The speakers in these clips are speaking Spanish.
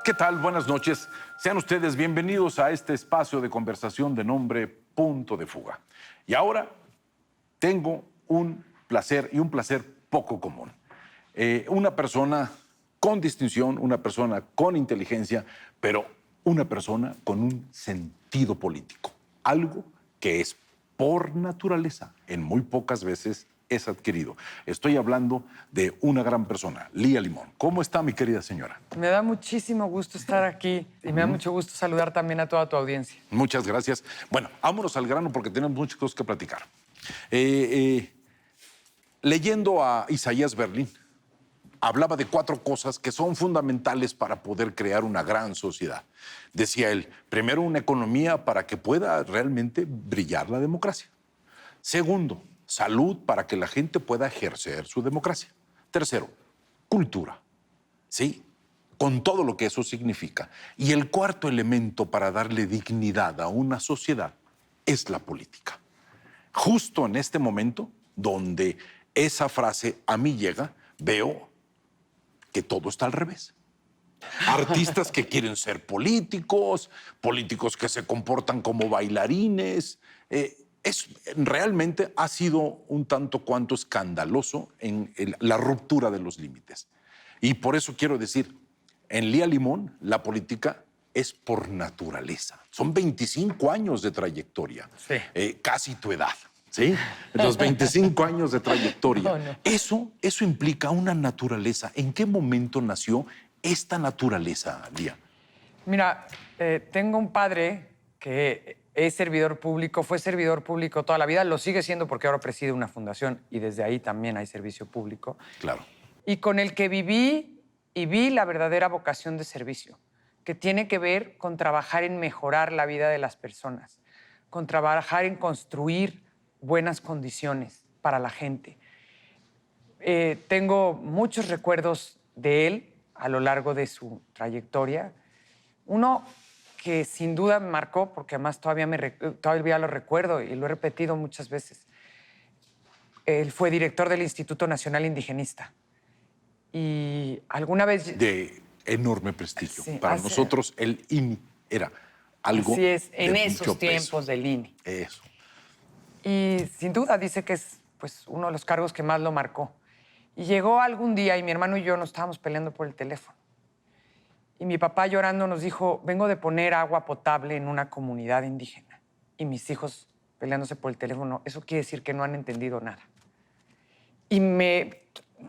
¿Qué tal? Buenas noches. Sean ustedes bienvenidos a este espacio de conversación de nombre Punto de Fuga. Y ahora tengo un placer y un placer poco común. Una persona con distinción, una persona con inteligencia, pero una persona con un sentido político. Algo que es por naturaleza, en muy pocas veces es adquirido. Estoy hablando de una gran persona, Lía Limón. ¿Cómo está, mi querida señora? Me da muchísimo gusto estar aquí y me da mucho gusto saludar también a toda tu audiencia. Muchas gracias. Bueno, vámonos al grano porque tenemos muchas cosas que platicar. Leyendo a Isaías Berlin, hablaba de 4 cosas que son fundamentales para poder crear una gran sociedad. Decía él, primero, una economía para que pueda realmente brillar la democracia. Segundo, salud para que la gente pueda ejercer su democracia. Tercero, cultura, ¿sí? Con todo lo que eso significa. Y el cuarto elemento para darle dignidad a una sociedad es la política. Justo en este momento, donde esa frase a mí llega, veo que todo está al revés. Artistas que quieren ser políticos, políticos que se comportan como bailarines. Realmente ha sido un tanto cuanto escandaloso en la ruptura de los límites. Y por eso quiero decir, en Lía Limón, la política es por naturaleza. Son 25 años de trayectoria, Sí. Casi tu edad, ¿sí? Los 25 años de trayectoria. No. Eso implica una naturaleza. ¿En qué momento nació esta naturaleza, Lía? Mira, tengo un padre que es servidor público, fue servidor público toda la vida, lo sigue siendo porque ahora preside una fundación y desde ahí también hay servicio público. Claro. Y con el que viví y vi la verdadera vocación de servicio, que tiene que ver con trabajar en mejorar la vida de las personas, con trabajar en construir buenas condiciones para la gente. Tengo muchos recuerdos de él a lo largo de su trayectoria. Uno que sin duda me marcó, porque además todavía lo recuerdo y lo he repetido muchas veces. Él fue director del Instituto Nacional Indigenista. Y alguna vez... De enorme prestigio. Sí, Para nosotros el INI era algo Así es, de en mucho esos tiempos peso. del INE. Eso. Y sin duda dice que es pues, uno de los cargos que más lo marcó. Y llegó algún día y mi hermano y yo nos estábamos peleando por el teléfono. Y mi papá llorando nos dijo, vengo de poner agua potable en una comunidad indígena. Y mis hijos peleándose por el teléfono, eso quiere decir que no han entendido nada. Y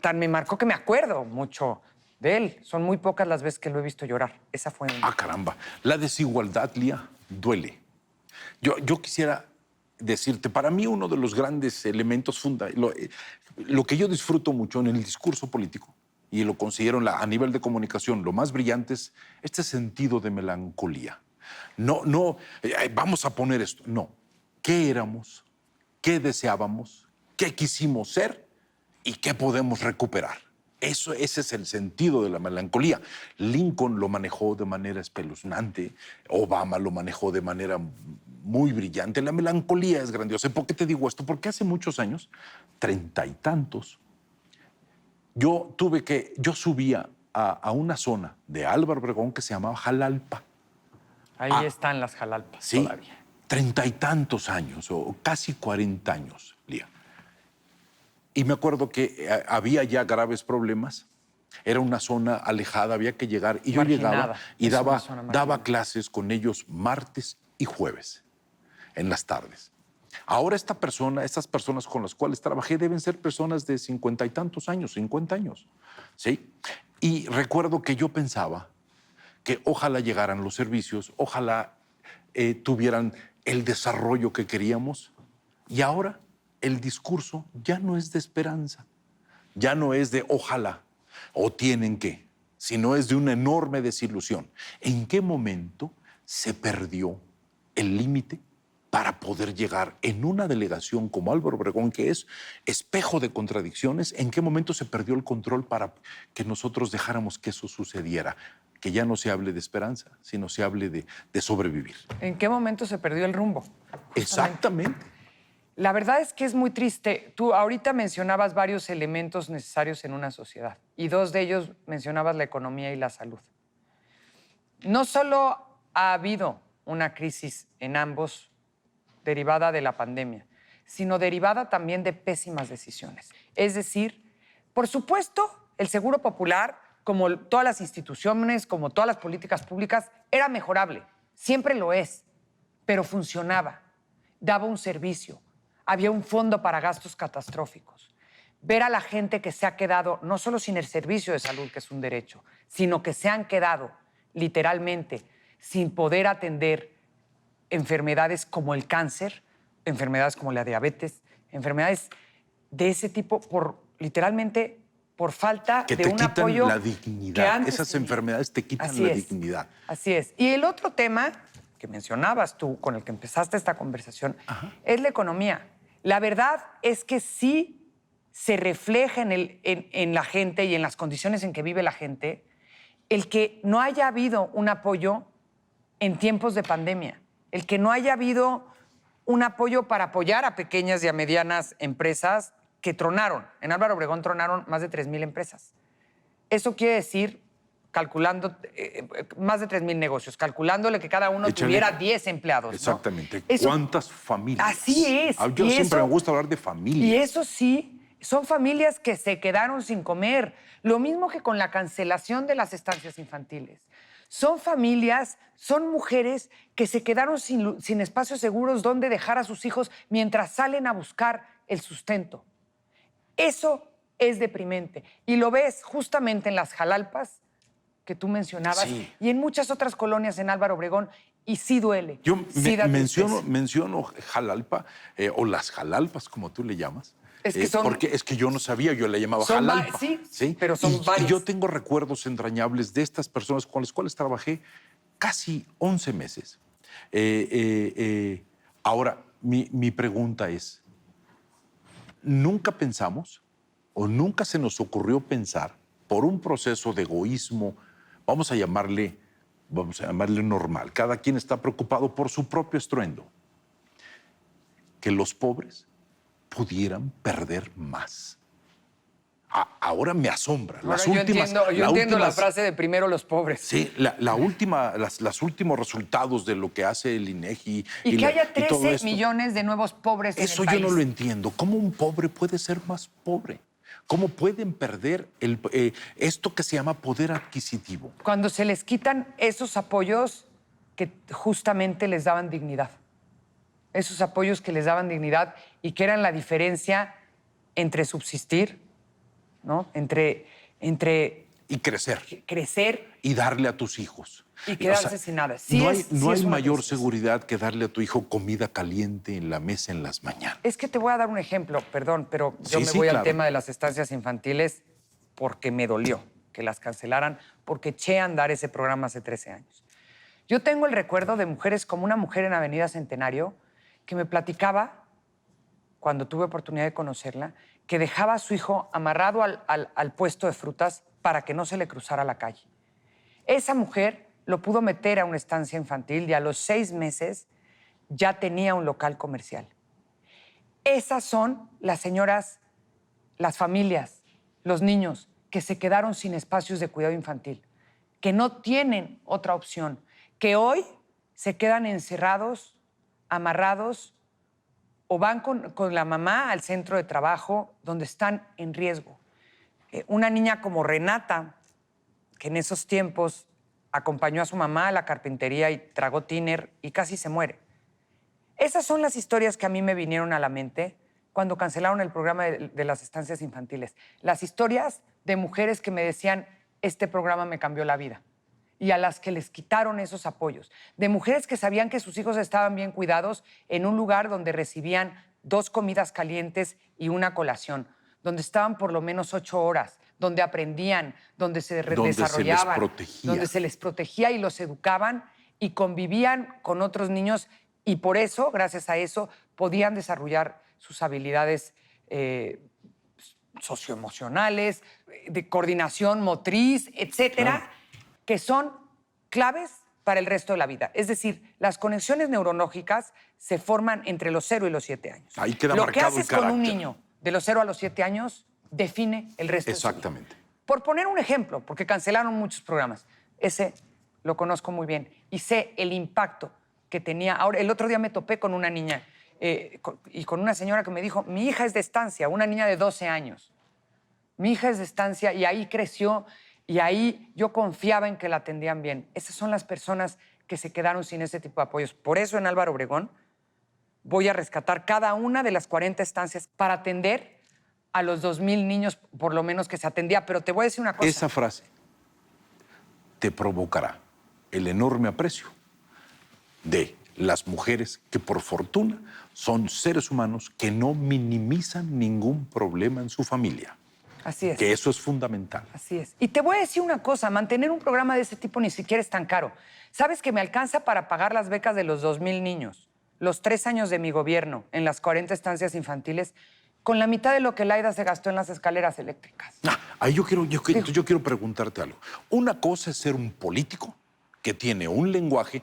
tan me marcó que me acuerdo mucho de él. Son muy pocas las veces que lo he visto llorar. Esa fue una. Ah, caramba. La desigualdad, Lía, duele. Yo quisiera decirte, para mí uno de los grandes elementos lo que yo disfruto mucho en el discurso político, y lo considero a nivel de comunicación lo más brillante, es este sentido de melancolía. No, vamos a poner esto. No. ¿Qué éramos? ¿Qué deseábamos? ¿Qué quisimos ser? ¿Y qué podemos recuperar? Ese es el sentido de la melancolía. Lincoln lo manejó de manera espeluznante, Obama lo manejó de manera muy brillante. La melancolía es grandiosa. ¿Y por qué te digo esto? Porque hace muchos años, 30 y tantos, yo subía a una zona de Álvaro Obregón que se llamaba Jalalpa. Ahí están las Jalalpas Sí, todavía. 30 y tantos años, o casi 40 años, Lía. Y me acuerdo que había ya graves problemas. Era una zona alejada, había que llegar. Y yo llegaba y daba clases con ellos martes y jueves, en las tardes. Ahora estas personas con las cuales trabajé deben ser personas de 50 y tantos años, 50 años. ¿Sí? Y recuerdo que yo pensaba que ojalá llegaran los servicios, ojalá tuvieran el desarrollo que queríamos. Y ahora el discurso ya no es de esperanza, ya no es de ojalá o tienen que, sino es de una enorme desilusión. ¿En qué momento se perdió el límite para poder llegar en una delegación como Álvaro Obregón, que es espejo de contradicciones? ¿En qué momento se perdió el control para que nosotros dejáramos que eso sucediera? Que ya no se hable de esperanza, sino se hable de sobrevivir. ¿En qué momento se perdió el rumbo? Justamente. Exactamente. La verdad es que es muy triste. Tú ahorita mencionabas varios elementos necesarios en una sociedad y 2 de ellos mencionabas la economía y la salud. no solo ha habido una crisis en ambos derivada de la pandemia, sino derivada también de pésimas decisiones. Es decir, por supuesto, el Seguro Popular, como todas las instituciones, como todas las políticas públicas, era mejorable, siempre lo es, pero funcionaba, daba un servicio, había un fondo para gastos catastróficos. Ver a la gente que se ha quedado no solo sin el servicio de salud, que es un derecho, sino que se han quedado literalmente sin poder atender enfermedades como el cáncer, enfermedades como la diabetes, enfermedades de ese tipo, literalmente por falta Que de te un quitan apoyo la que dignidad. antes Esas tenía. enfermedades te quitan Así la es, dignidad. Así es. Y el otro tema que mencionabas tú, con el que empezaste esta conversación, es la economía. La verdad es que sí se refleja en la gente y en las condiciones en que vive la gente el que no haya habido un apoyo en tiempos de pandemia, el que no haya habido un apoyo para apoyar a pequeñas y a medianas empresas que tronaron. En Álvaro Obregón tronaron más de 3,000 empresas. Eso quiere decir, calculando, más de 3,000 negocios, calculándole que cada uno Échale. tuviera 10 empleados. Exactamente. ¿No? Eso, ¿Cuántas familias? así es. Yo Y siempre eso- me gusta hablar de familias. Y eso sí, son familias que se quedaron sin comer. Lo mismo que con la cancelación de las estancias infantiles. Son familias, son mujeres que se quedaron sin espacios seguros donde dejar a sus hijos mientras salen a buscar el sustento. Eso es deprimente. Y lo ves justamente en las Jalalpas que tú mencionabas Sí. y en muchas otras colonias en Álvaro Obregón. Y sí duele. Yo sí da tristeza. menciono Jalalpa, o las Jalalpas, como tú le llamas. Es que son- Porque es que yo no sabía, yo le llamaba Son Jalalpa. sí, pero son y varias. yo tengo recuerdos entrañables de estas personas con las cuales trabajé casi 11 meses. Ahora, mi pregunta es, ¿nunca pensamos o nunca se nos ocurrió pensar por un proceso de egoísmo, vamos a llamarle normal, cada quien está preocupado por su propio estruendo, que los pobres pudieran perder más? Ahora me asombra. Ahora yo entiendo la frase de primero los pobres. Sí, los últimos resultados de lo que hace el INEGI Y que haya y todo 13 esto. millones de nuevos pobres en Eso el yo país. no lo entiendo. ¿Cómo un pobre puede ser más pobre? ¿Cómo pueden perder esto que se llama poder adquisitivo? Cuando se les quitan esos apoyos que justamente les daban dignidad. Esos apoyos que les daban dignidad y que eran la diferencia entre subsistir, ¿no? Entre Y crecer. crecer Y darle a tus hijos. y quedarse sin nada. Sí no es- hay, no sí hay es una mayor tristeza. seguridad que darle a tu hijo comida caliente en la mesa en las mañanas. Es que te voy a dar un ejemplo, perdón, pero yo Sí, me sí, voy al claro. tema de las estancias infantiles porque me dolió que las cancelaran, porque eché a andar ese programa hace 13 años. Yo tengo el recuerdo de mujeres como una mujer en Avenida Centenario que me platicaba, cuando tuve oportunidad de conocerla, que dejaba a su hijo amarrado al puesto de frutas para que no se le cruzara la calle. Esa mujer lo pudo meter a una estancia infantil y a los 6 meses ya tenía un local comercial. Esas son las señoras, las familias, los niños que se quedaron sin espacios de cuidado infantil, que no tienen otra opción, que hoy se quedan encerrados, amarrados, o van con la mamá al centro de trabajo donde están en riesgo. Una niña como Renata, que en esos tiempos acompañó a su mamá a la carpintería y tragó tiner y casi se muere. Esas son las historias que a mí me vinieron a la mente cuando cancelaron el programa de las estancias infantiles. Las historias de mujeres que me decían, este programa me cambió la vida. Y a las que les quitaron esos apoyos. De mujeres que sabían que sus hijos estaban bien cuidados en un lugar donde recibían 2 comidas calientes y una colación, donde estaban por lo menos 8 horas, donde aprendían, donde se desarrollaban, donde se les protegía y los educaban y convivían con otros niños y por eso, gracias a eso, podían desarrollar sus habilidades socioemocionales, de coordinación motriz, etcétera, Claro. que son claves para el resto de la vida. Es decir, las conexiones neurológicas se forman entre los 0 y los 7 años. Ahí queda Lo que marcado el haces con un carácter. niño de los 0 a los 7 años define el resto de su vida. Exactamente. Por poner un ejemplo, porque cancelaron muchos programas, ese lo conozco muy bien y sé el impacto que tenía. Ahora, el otro día me topé con una niña y con una señora que me dijo, mi hija es de estancia, una niña de 12 años. Mi hija es de estancia y ahí creció y ahí yo confiaba en que la atendían bien. Esas son las personas que se quedaron sin ese tipo de apoyos. Por eso en Álvaro Obregón voy a rescatar cada una de las 40 estancias para atender a los 2,000 niños, por lo menos que se atendía. Pero te voy a decir una cosa. Esa frase te provocará el enorme aprecio de las mujeres que, por fortuna, son seres humanos que no minimizan ningún problema en su familia. Así es. Que eso es fundamental. Así es. Y te voy a decir una cosa, mantener un programa de ese tipo ni siquiera es tan caro. ¿Sabes que me alcanza para pagar las becas de los 2,000 niños? Los 3 años de mi gobierno en las 40 estancias infantiles, con la mitad de lo que Laida se gastó en las escaleras eléctricas. Ahí yo quiero preguntarte algo. Una cosa es ser un político que tiene un lenguaje,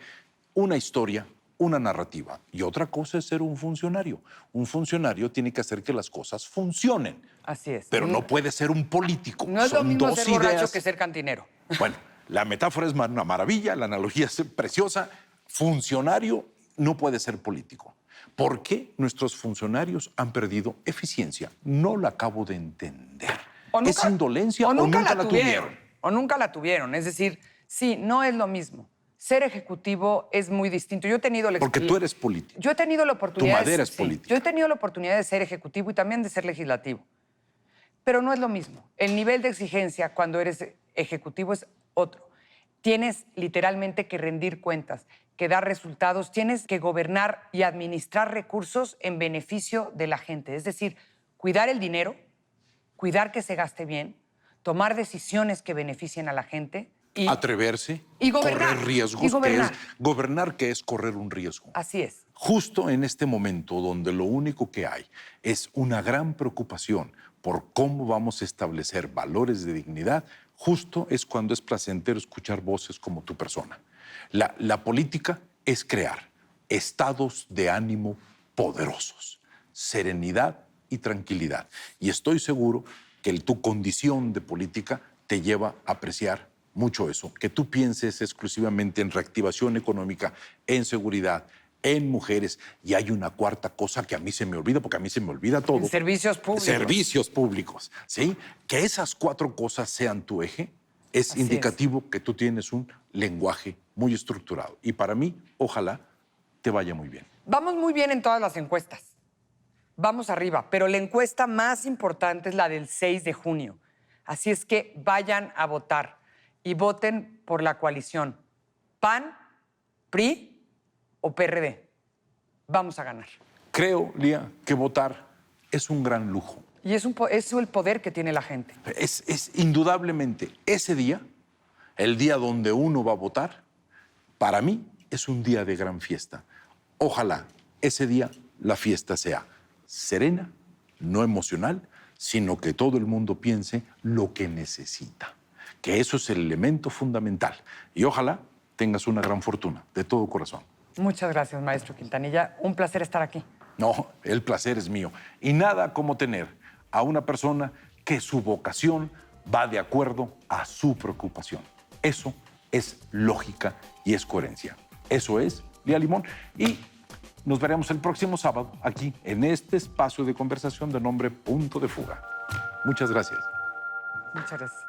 una historia, una narrativa. Y otra cosa es ser un funcionario. Un funcionario tiene que hacer que las cosas funcionen. Así es. Pero no puede ser un político. No es lo Son mismo dos ser borracho ideas. que ser cantinero. Bueno, la metáfora es una maravilla, la analogía es preciosa. Funcionario no puede ser político. ¿Por qué nuestros funcionarios han perdido eficiencia? No lo acabo de entender. ¿Es indolencia o nunca la tuvieron? O nunca la tuvieron. Es decir, sí, no es lo mismo. Ser ejecutivo es muy distinto. Yo he tenido Porque tú eres político. Yo he tenido la oportunidad. Tu madera es política. Yo he tenido la oportunidad de ser ejecutivo y también de ser legislativo. Pero no es lo mismo. El nivel de exigencia cuando eres ejecutivo es otro. Tienes literalmente que rendir cuentas, que dar resultados, tienes que gobernar y administrar recursos en beneficio de la gente. Es decir, cuidar el dinero, cuidar que se gaste bien, tomar decisiones que beneficien a la gente. Y atreverse, y gobernar, correr riesgos, y gobernar. Gobernar que es correr un riesgo. Así es. Justo en este momento donde lo único que hay es una gran preocupación por cómo vamos a establecer valores de dignidad, justo es cuando es placentero escuchar voces como tu persona. La política es crear estados de ánimo poderosos, serenidad y tranquilidad. Y estoy seguro que tu condición de política te lleva a apreciar mucho eso, que tú pienses exclusivamente en reactivación económica, en seguridad, en mujeres, y hay una cuarta cosa que a mí se me olvida, porque a mí se me olvida todo. En servicios públicos. Servicios públicos, ¿sí? Que esas 4 cosas sean tu eje es Así indicativo que tú tienes un lenguaje muy estructurado. Y para mí, ojalá te vaya muy bien. Vamos muy bien en todas las encuestas. Vamos arriba, pero la encuesta más importante es la del 6 de junio. Así es que vayan a votar y voten por la coalición PAN, PRI o PRD. Vamos a ganar. Creo, Lía, que votar es un gran lujo. Y es el poder que tiene la gente. Es indudablemente ese día, el día donde uno va a votar, para mí es un día de gran fiesta. Ojalá ese día la fiesta sea serena, no emocional, sino que todo el mundo piense lo que necesita. Que eso es el elemento fundamental. Y ojalá tengas una gran fortuna, de todo corazón. Muchas gracias, maestro Quintanilla. Un placer estar aquí. No, el placer es mío. Y nada como tener a una persona que su vocación va de acuerdo a su preocupación. Eso es lógica y es coherencia. Eso es Lía Limón. Y nos veremos el próximo sábado aquí en este espacio de conversación de nombre Punto de Fuga. Muchas gracias. Muchas gracias.